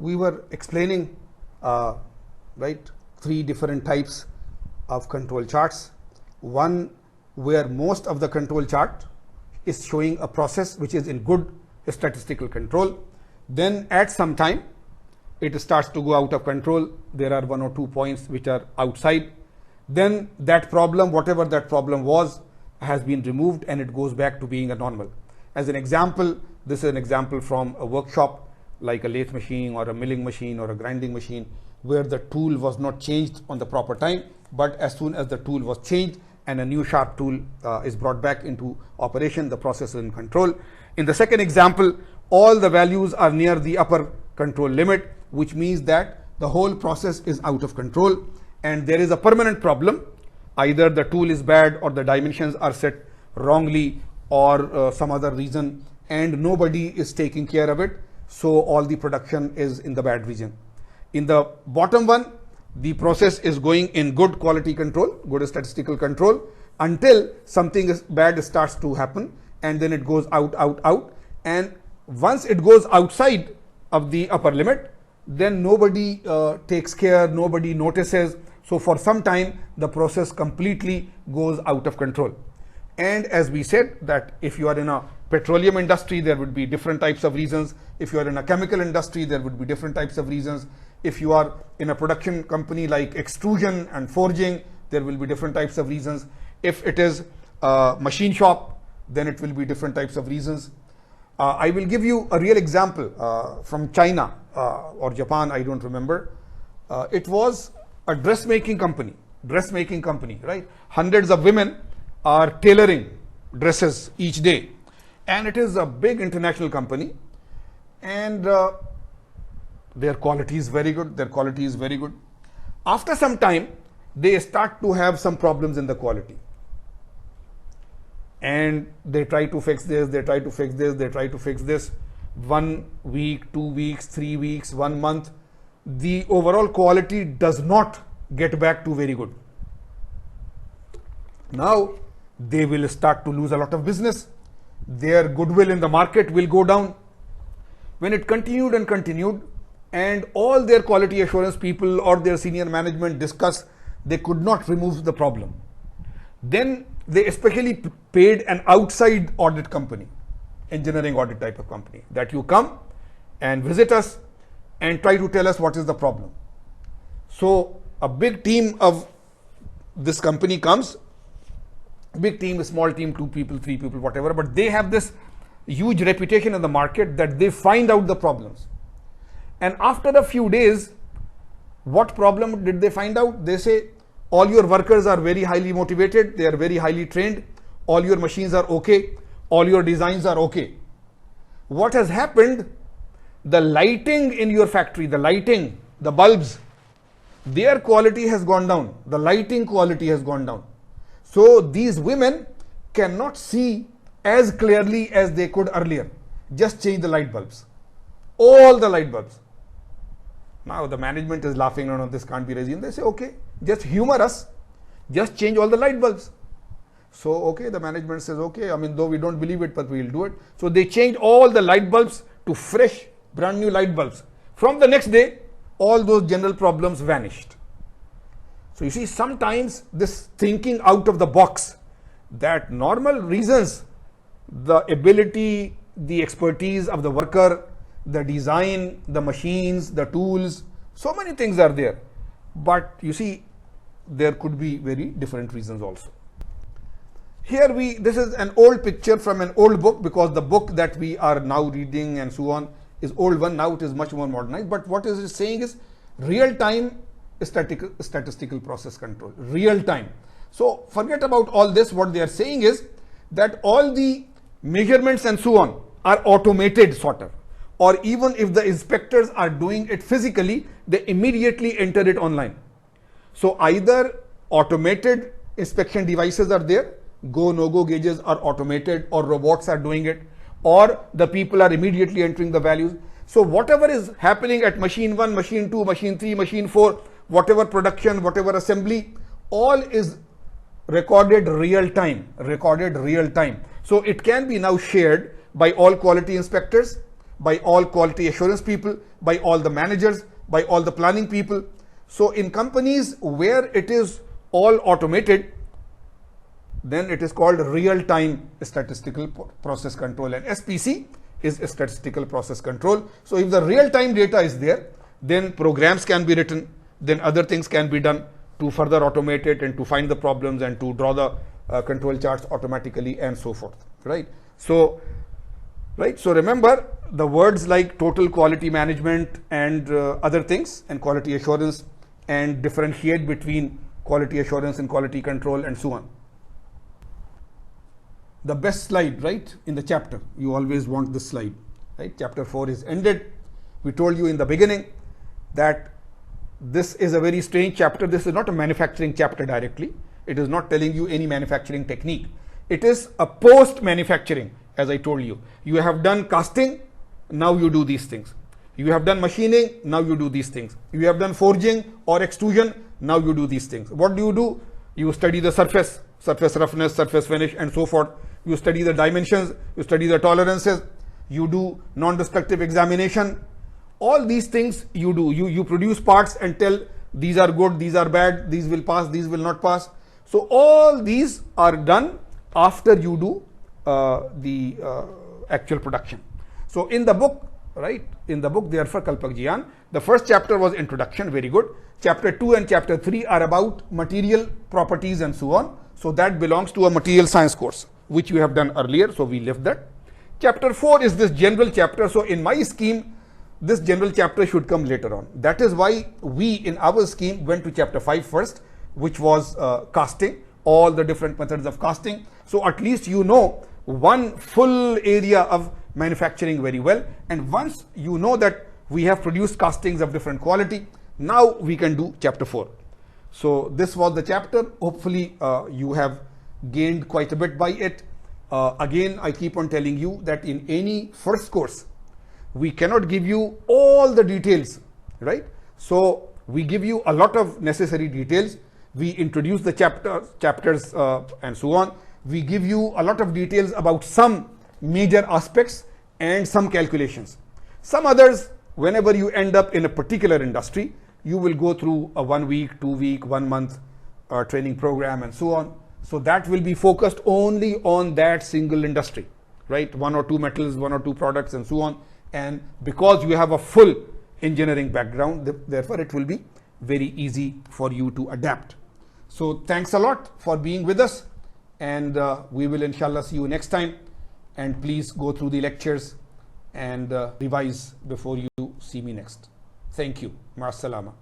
we were explaining, right, 3 different types of control charts. One where most of the control chart is showing a process which is in good statistical control. Then at some time it starts to go out of control. There are 1 or 2 points which are outside. Then that problem, whatever that problem was, has been removed and it goes back to being a normal. As an example, this is an example from a workshop like a lathe machine or a milling machine or a grinding machine, where the tool was not changed on the proper time, but as soon as the tool was changed and a new sharp tool is brought back into operation, the process is in control. In the second example, all the values are near the upper control limit, which means that the whole process is out of control and there is a permanent problem. Either the tool is bad or the dimensions are set wrongly or some other reason, and nobody is taking care of it, so all the production is in the bad region. In the bottom one, the process is going in good quality control, good statistical control, until something bad starts to happen, and then it goes out, and once it goes outside of the upper limit, then nobody takes care, nobody notices. So for some time the process completely goes out of control. And as we said, that if you are in a petroleum industry, there would be different types of reasons. If you are in a chemical industry, there would be different types of reasons. If you are in a production company like extrusion and forging, there will be different types of reasons. If it is a machine shop, then it will be different types of reasons. I will give you a real example from China or Japan, I don't remember. It was a dressmaking company, right? Hundreds of women are tailoring dresses each day, and it is a big international company, and their quality is very good. After some time, they start to have some problems in the quality, and they try to fix this, they try to fix this. 1 week, 2 weeks, 3 weeks, 1 month, the overall quality does not get back to very good. Now they will start to lose a lot of business. Their goodwill in the market will go down. When it continued, and all their quality assurance people or their senior management discuss, they could not remove the problem. Then they especially paid an outside audit company, engineering audit type of company, that you come and visit us and try to tell us what is the problem. So a big team of this company comes, big team, small team, 2 people, 3 people, whatever, but they have this huge reputation in the market that they find out the problems. And after a few days, what problem did they find out? They say, all your workers are very highly motivated, they are very highly trained, all your machines are okay, all your designs are okay. What has happened? The lighting in your factory, the bulbs, their quality has gone down, the lighting quality has gone down. So these women cannot see as clearly as they could earlier. Just change the light bulbs, all the light bulbs. Now the management is laughing, no, this can't be reason. They say, okay, just humor us, just change all the light bulbs. So, okay, the management says, okay, I mean, though we don't believe it, but we will do it. So they changed all the light bulbs to fresh, brand new light bulbs. From the next day, all those general problems vanished. So you see, sometimes this thinking out of the box, that normal reasons, the ability, the expertise of the worker, the design, the machines, the tools, so many things are there. But you see, there could be very different reasons also. Here this is an old picture from an old book, because the book that we are now reading and so on is old one. Now it is much more modernized. But what it is saying is real-time statistical process control, real time. So forget about all this. What they are saying is that all the measurements and so on are automated sort of, or even if the inspectors are doing it physically, they immediately enter it online. So either automated inspection devices are there, go no-go gauges are automated, or robots are doing it, or the people are immediately entering the values. So whatever is happening at machine 1, machine 2, machine 3, machine 4, whatever production, whatever assembly, all is recorded real time. So it can be now shared by all quality inspectors, by all quality assurance people, by all the managers, by all the planning people. So in companies where it is all automated, then it is called real-time statistical process control, and SPC is statistical process control. So if the real-time data is there, then programs can be written, then other things can be done to further automate it and to find the problems and to draw the control charts automatically and so forth, right? So remember the words like total quality management and other things, and quality assurance, and differentiate between quality assurance and quality control and so on. The best slide, right, in the chapter, you always want this slide, right? Chapter 4 is ended. We told you in the beginning that this is a very strange chapter. This is not a manufacturing chapter directly. It is not telling you any manufacturing technique. It is a post-manufacturing, as I told you. You have done casting, now you do these things. You have done machining, now you do these things. You have done forging or extrusion, now you do these things. What do? You study the surface roughness, surface finish, and so forth. You study the dimensions, you study the tolerances, you do non-destructive examination. All these things you do. You produce parts and tell these are good, these are bad, these will pass, these will not pass. So all these are done after you do the actual production. So in the book, right, in the book therefore Kalpak Jian, the first chapter was introduction, very good. Chapter 2 and chapter 3 are about material properties and so on. So that belongs to a material science course, which we have done earlier, so we left that. Chapter 4 is this general chapter. So in my scheme, this general chapter should come later on. That is why we in our scheme went to chapter 5 first, which was casting, all the different methods of casting. So at least you know one full area of manufacturing very well. And once you know that we have produced castings of different quality, now we can do chapter 4. So this was the chapter. Hopefully you have gained quite a bit by it. Again, I keep on telling you that in any first course, we cannot give you all the details, right? So we give you a lot of necessary details. We introduce the chapters and so on. We give you a lot of details about some major aspects and some calculations. Some others, whenever you end up in a particular industry, you will go through a 1 week, 2 week, 1 month training program and so on. So that will be focused only on that single industry, right? 1 or 2 metals, 1 or 2 products and so on. And because you have a full engineering background, therefore it will be very easy for you to adapt. So thanks a lot for being with us, and we will inshallah see you next time. And please go through the lectures and revise before you see me next. Thank you. Ma salama.